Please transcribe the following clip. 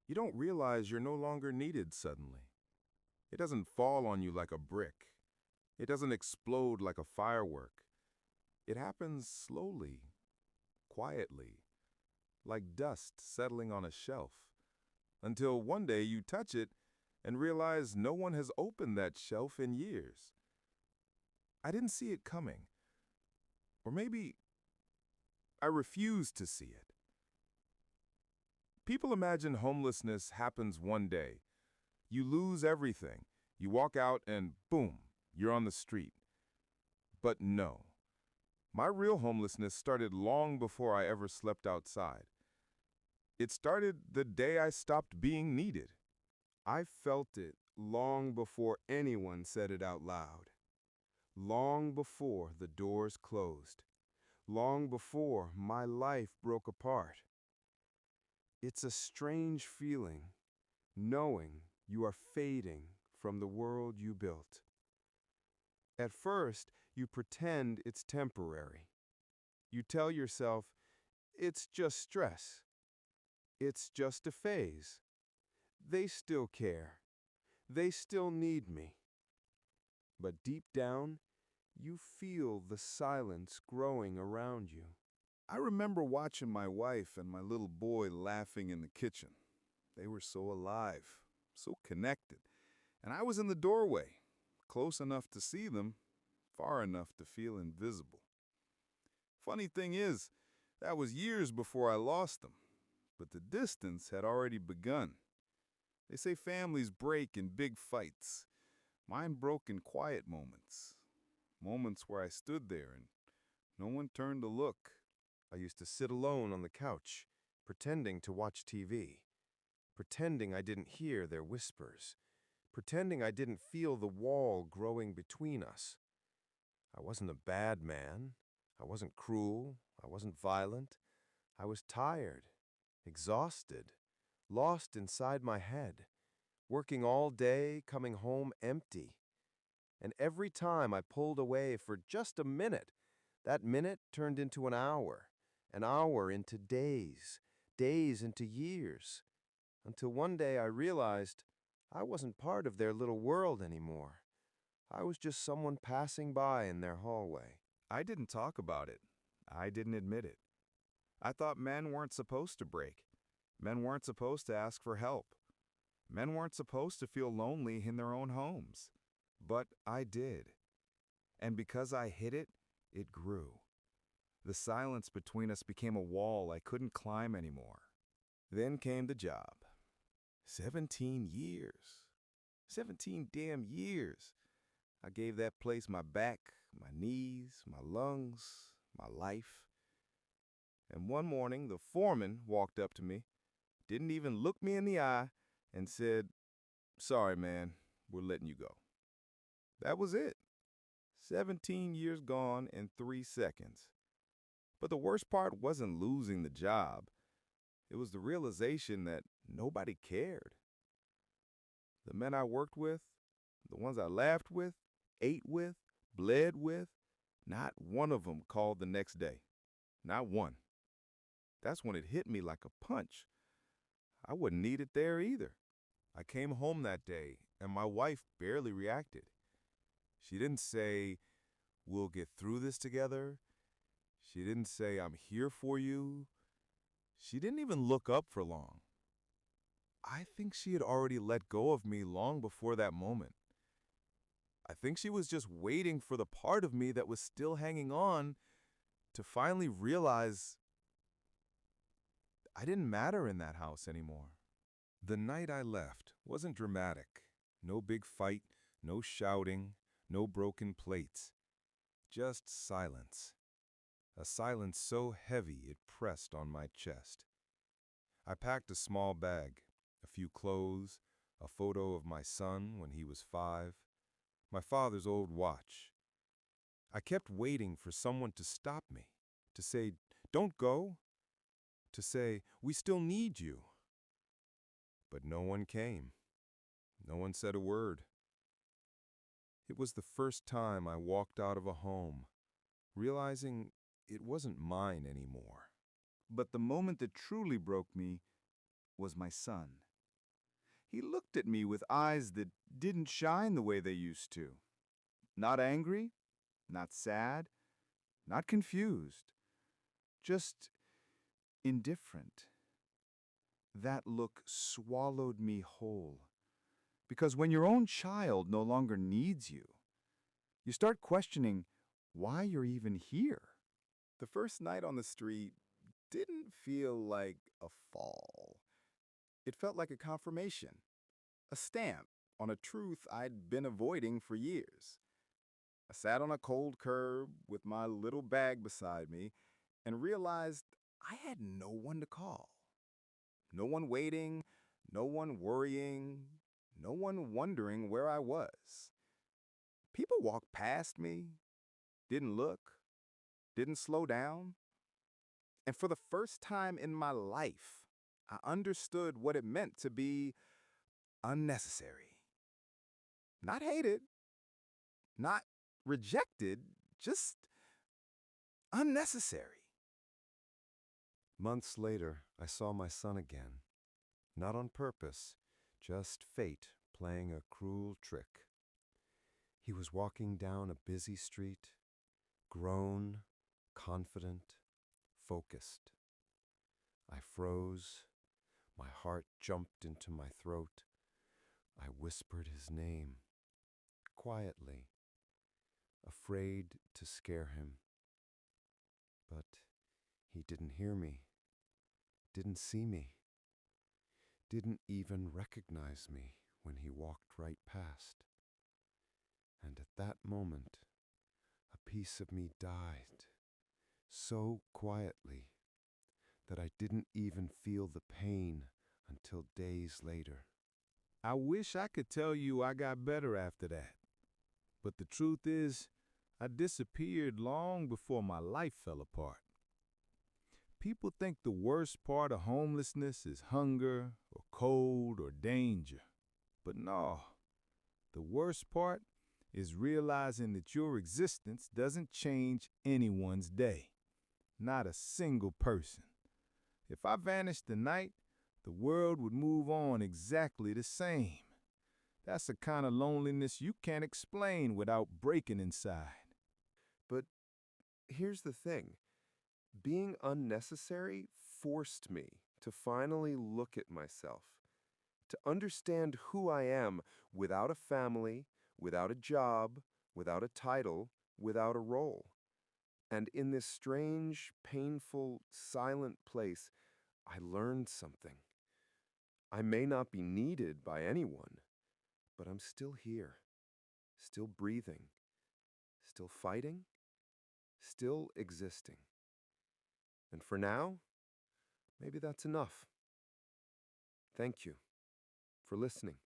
You don't realize you're no longer needed suddenly. It doesn't fall on you like a brick. It doesn't explode like a firework. It happens slowly, quietly, like dust settling on a shelf, until one day you touch it and realize no one has opened that shelf in years. I didn't see it coming. Or maybe I refused to see it. People imagine homelessness happens one day. You lose everything. You walk out and boom, you're on the street. But no. My real homelessness started long before I ever slept outside. It started the day I stopped being needed. I felt it long before anyone said it out loud. Long before the doors closed. Long before my life broke apart. It's a strange feeling, knowing you are fading from the world you built. At first, you pretend it's temporary. You tell yourself, it's just stress. It's just a phase. They still care. They still need me. But deep down, you feel the silence growing around you. I remember watching my wife and my little boy laughing in the kitchen. They were so alive, so connected. And I was in the doorway, close enough to see them, far enough to feel invisible. Funny thing is, that was years before I lost them, but the distance had already begun. They say families break in big fights. Mine broke in quiet moments, moments where I stood there and no one turned to look. I used to sit alone on the couch, pretending to watch TV, pretending I didn't hear their whispers, pretending I didn't feel the wall growing between us. I wasn't a bad man. I wasn't cruel. I wasn't violent. I was tired, exhausted, lost inside my head, working all day, coming home empty. And every time I pulled away for just a minute, that minute turned into an hour into days, days into years, until one day I realized I wasn't part of their little world anymore. I was just someone passing by in their hallway. I didn't talk about it. I didn't admit it. I thought men weren't supposed to break. Men weren't supposed to ask for help. Men weren't supposed to feel lonely in their own homes. But I did. And because I hid it, it grew. The silence between us became a wall I couldn't climb anymore. Then came the job. 17 years. 17 damn years. I gave that place my back, my knees, my lungs, my life. And one morning, the foreman walked up to me, didn't even look me in the eye, and said, "Sorry, man, we're letting you go." That was it. 17 years gone in 3 seconds. But the worst part wasn't losing the job. It was the realization that nobody cared. The men I worked with, the ones I laughed with, ate with, bled with, not one of them called the next day. Not one. That's when it hit me like a punch. I wasn't needed there either. I came home that day, and my wife barely reacted. She didn't say, "We'll get through this together." She didn't say, "I'm here for you." She didn't even look up for long. I think she had already let go of me long before that moment. I think she was just waiting for the part of me that was still hanging on to finally realize I didn't matter in that house anymore. The night I left wasn't dramatic. No big fight, no shouting, no broken plates. Just silence. A silence so heavy it pressed on my chest. I packed a small bag, a few clothes, a photo of my son when he was 5, my father's old watch. I kept waiting for someone to stop me, to say, "Don't go," to say, "We still need you." But no one came. No one said a word. It was the first time I walked out of a home, realizing it wasn't mine anymore. But the moment that truly broke me was my son. He looked at me with eyes that didn't shine the way they used to. Not angry, not sad, not confused, just indifferent. That look swallowed me whole. Because when your own child no longer needs you, you start questioning why you're even here. The first night on the street didn't feel like a fall. It felt like a confirmation, a stamp on a truth I'd been avoiding for years. I sat on a cold curb with my little bag beside me and realized I had no one to call. No one waiting, no one worrying, no one wondering where I was. People walked past me, didn't look, didn't slow down. And for the first time in my life, I understood what it meant to be unnecessary. Not hated, not rejected, just unnecessary. Months later, I saw my son again. Not on purpose, just fate playing a cruel trick. He was walking down a busy street, grown, confident, focused. I froze. My heart jumped into my throat. I whispered his name, quietly, afraid to scare him. But he didn't hear me, didn't see me, didn't even recognize me when he walked right past. And at that moment, a piece of me died so quietly that I didn't even feel the pain until days later. I wish I could tell you I got better after that. But the truth is, I disappeared long before my life fell apart. People think the worst part of homelessness is hunger or cold or danger. But no, the worst part is realizing that your existence doesn't change anyone's day. Not a single person. If I vanished tonight, the world would move on exactly the same. That's the kind of loneliness you can't explain without breaking inside. But here's the thing. Being unnecessary forced me to finally look at myself, to understand who I am without a family, without a job, without a title, without a role. And in this strange, painful, silent place, I learned something. I may not be needed by anyone, but I'm still here, still breathing, still fighting, still existing. And for now, maybe that's enough. Thank you for listening.